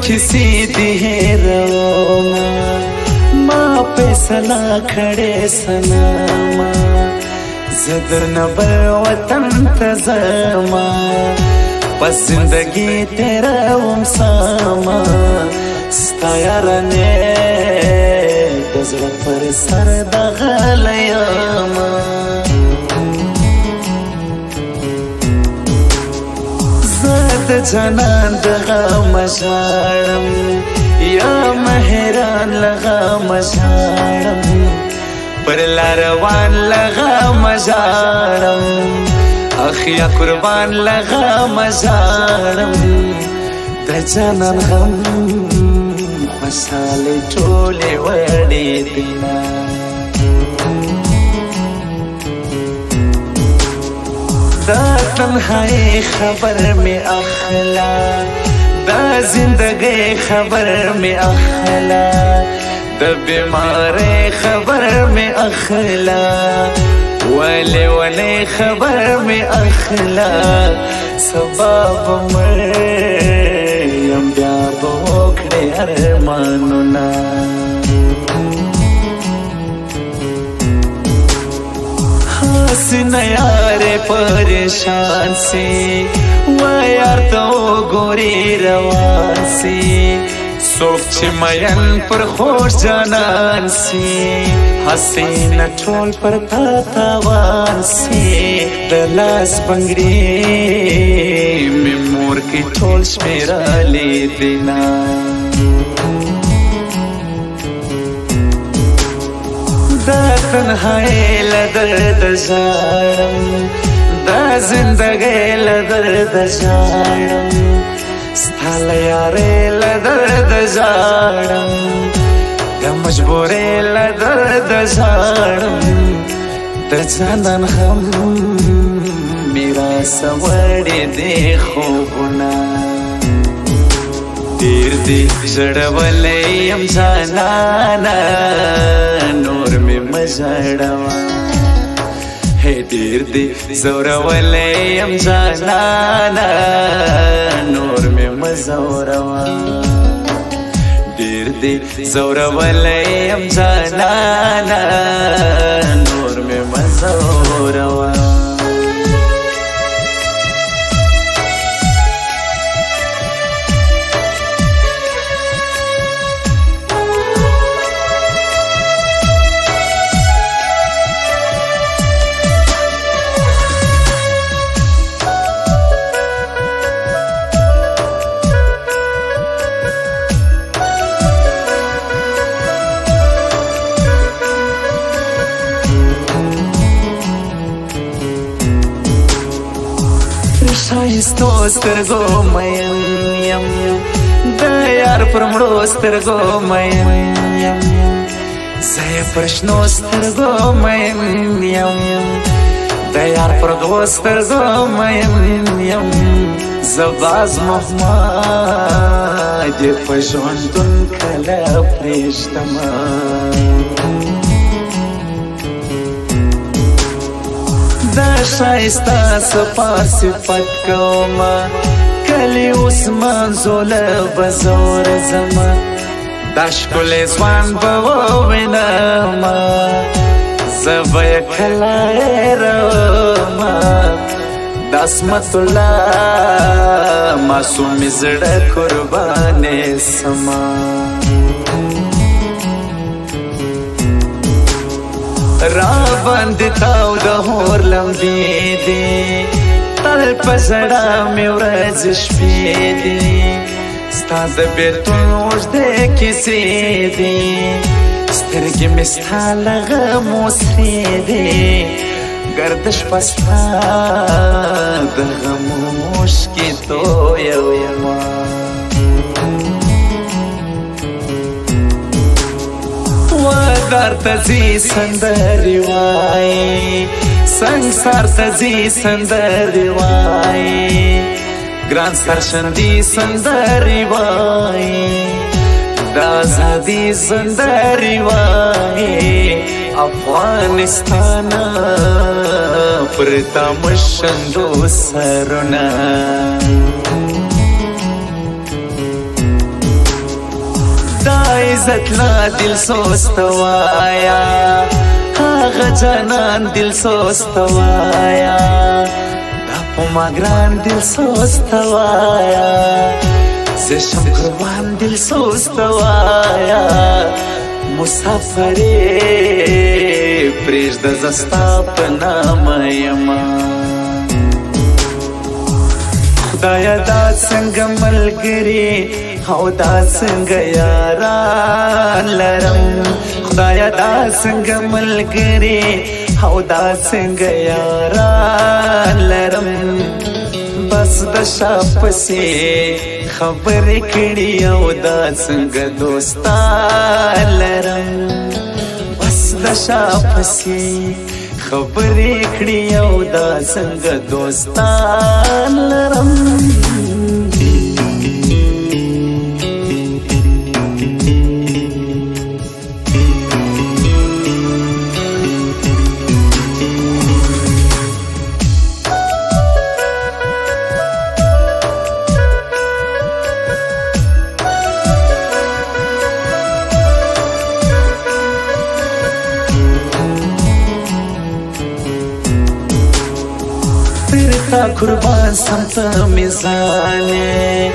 کسی دی هیروما ما فیصله کړې سنما زدر نبر وطن تزما پس زندگی تیرا ومساما ستا یارانې د زړه پر سر دغلیاما د جانان دغه مشاړم یا مهران لغه مشاړم پر لاروان لغه مشاړم اخیا قربان لغه مشاړم د جانان غم خوشاله ټوله وړې دینا دا تنهائی خبر میں اخلا دا زندگی خبر میں اخلا دا بیماری خبر میں اخلا ولی ولی خبر میں اخلا سباب مریم بیا بوکڑی ارمانونا حسن یار پریشان سی و یار تو گوری روان سی سوک چی مین پر خوش جانان سی حسین ٹول پر تاتاوان سی دلاس بنگری میں مور کی ٹول شمیرا لی دینا دا تنهائی لدرد جارم دا زندگی لدرد جارم ستال یاری لدرد جارم دا مجبوری لدرد جارم دا جانان غم میرا سوڑی دی خوبنا دیر دی زڑولیم جانانا نور میں مزڑوا ہے دیر دی زورولیم جانانا نور میں مزوروا دیر دی زورولیم جانانا نور میں مزوروا شایستو سترگو مین یم د یار پر مړو سترگو مین یم زه پر شنو سترگو مین یم د یار پر دو سترگو مین یم زباز محمد په ژوندون کله پرېږدمه دا شایستا سپار صفت کوما کلی عثمان زوله بزور زما دا شکل ځوان به ووینما زه به یې کله هېرومه د عصمت الله معصومې زړه قربانې سما را باندې تاو د هور لمبې دي تل په زړه مې ورځې شپې دي ستا د بېلتون اوږدې کیسې دي سترګې مې ستا له غمو سرې دي گردش په ستا د غمو مشکې تویومه دار تزی سندری وای سنگسار تزی سندری وای گران سرشندی سندری وای دازادی سندری وای افغانستان پرتا مشندو سرنا عزت لا دل سوست وایا هغه جانان دل سوست وایا دا په ما ګران دل سوست وایا زه شم قربان دل سوست وایا مسافرې پرېږده زه ستا په نامه یمه خدایا دا څنګه ملګري او دا څنګه یاران لرم خدایا دا څنګه ملګري او دا څنګه یاران لرم بس د شا پسې خبرې کړي او دا څنګه دوستان لرم بس د شا پسې خبرې کړي او دا څنګه دوستان لرم تا قربان سم ته میزانې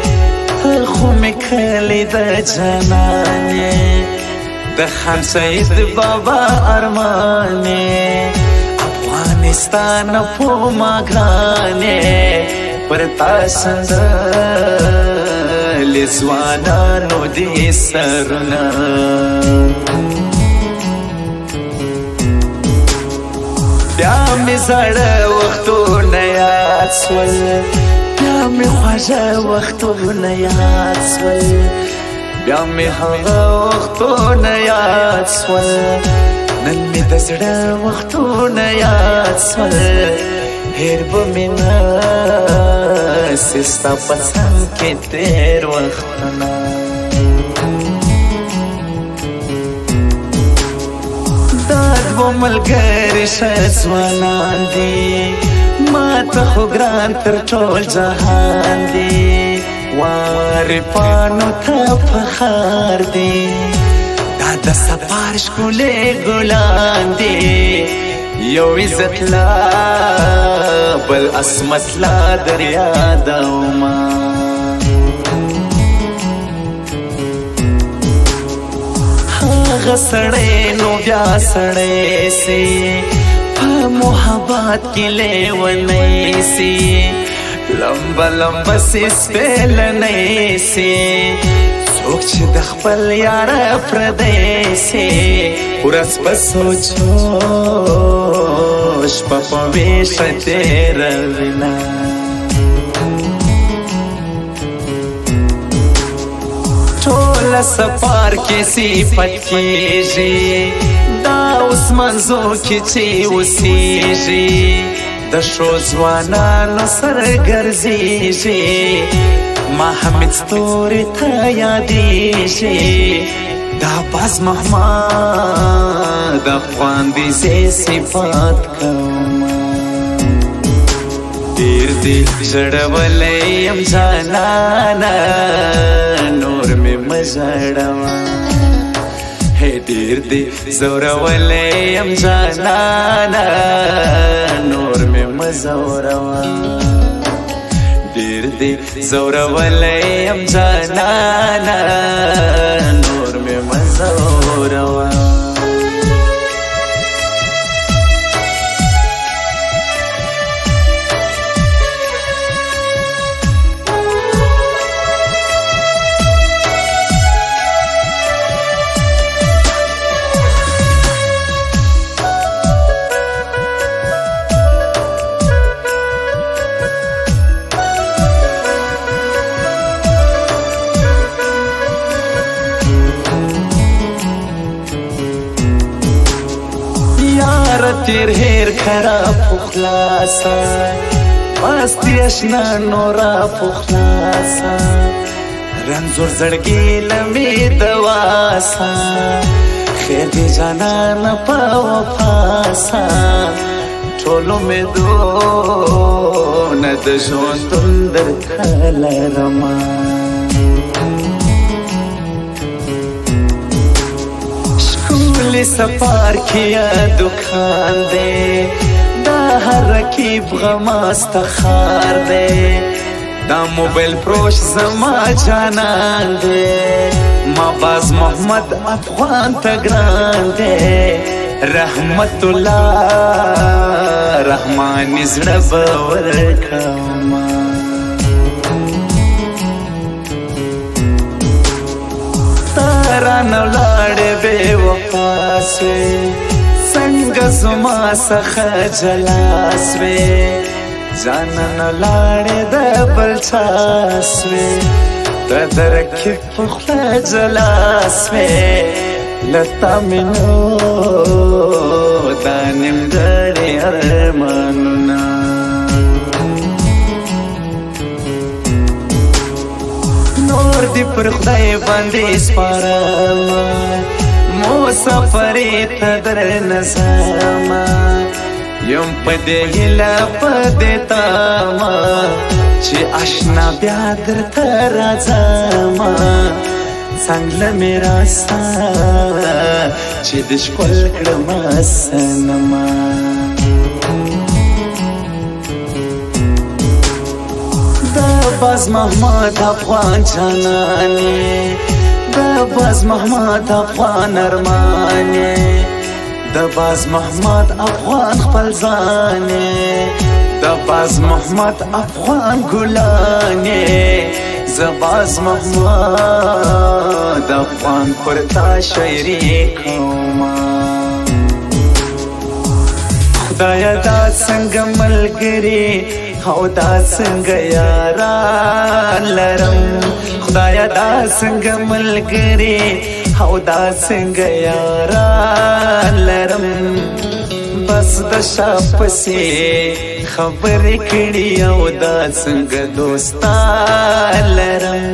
ته خو مې کلی د جانانې د خان سید بابا ارمانې افغانستان په ما ګرانې پر تا سندلې ځوانانو دې سرونه بیا مې زړه وختونه یاد سول بیا مې خوږه وختونه یاد سول بیا مې هغه وختونه یاد سول نن مې د زړه وختونه یاد سول هېر به مې نسي ستا په څنګ کې تېر وختونه و ملګری ښه ځوانان دي ما ته خو ګران تر ټول جهان دي وارفانو ته فخار دي دا د سفر ښکلې ګلان دي یو عزت لا بل عصمت لا در یادومه هغه سړی نو بیا سړی سي په محبت کې لیونی سي لمبه لمبه سي سپېلنی سي څوک چې د خپل یاره پردی سي ورځ په سوچو شپه په ویښه تېروینه ټوله سفر کې صفت کېږي دا اوس منځو کې چې اوسېږي د ښو ځوانانو سره ګرځېږي ما حمید ستوري ته یادېږي دا باز محمد افغان دې زه صفات کومه ډېر دې ژړولی یم جانانه نور مې مه ژړوه ډېر دې زورولی یم جانانه نور مې مه زوروه ډېر دې زورولی یم جانانه نور مې مه زوروه تیر هیر کرا پخلاسا ماستی اشنا نورا پخلاسا رنزور زړګي لمې دواسا خیر دې جانان په وفاسا ټولو مې دونه د ژوندون درته لرمه ټول سفر کیا دکان دے دا هر رکیب غماست خار دے دا موبایل فروش زما جانان دے ما باز محمد افغان تگران دے رحمت الله رحمان زړه باور کما تارانه لاړې بې وفا سوې څنګه زما څخه جلا سوې جانانه لاړې د بل چا سوې ته د رکیب په خوله جلا سوې لتا منو دا نیمګړي ارمانونه نور دې پر خدای باندې سپارم مسافرې ته درنه ځم یم په دې هیله په دې تمه چې اشنا بیا درته راځم څنګه مې راسته چې د ښکل کړمه صنما د باز محمد افغان جانانې د باز محمد افغان ارمانې د باز محمد افغان خپل ځانې د باز محمد افغان ګلانې زباز محمد افغان پر تا شاعری کوما خدایا دا څنګه ملګری او دا څنګه یاران لرم خدایا دا څنګه ملګری او دا څنګه یاران لرم بس د شپسې خبرې کړي او دا څنګه دوستان لرم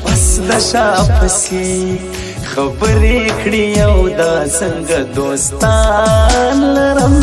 بس د شپسې خبرې کړي او دا څنګه دوستان لرم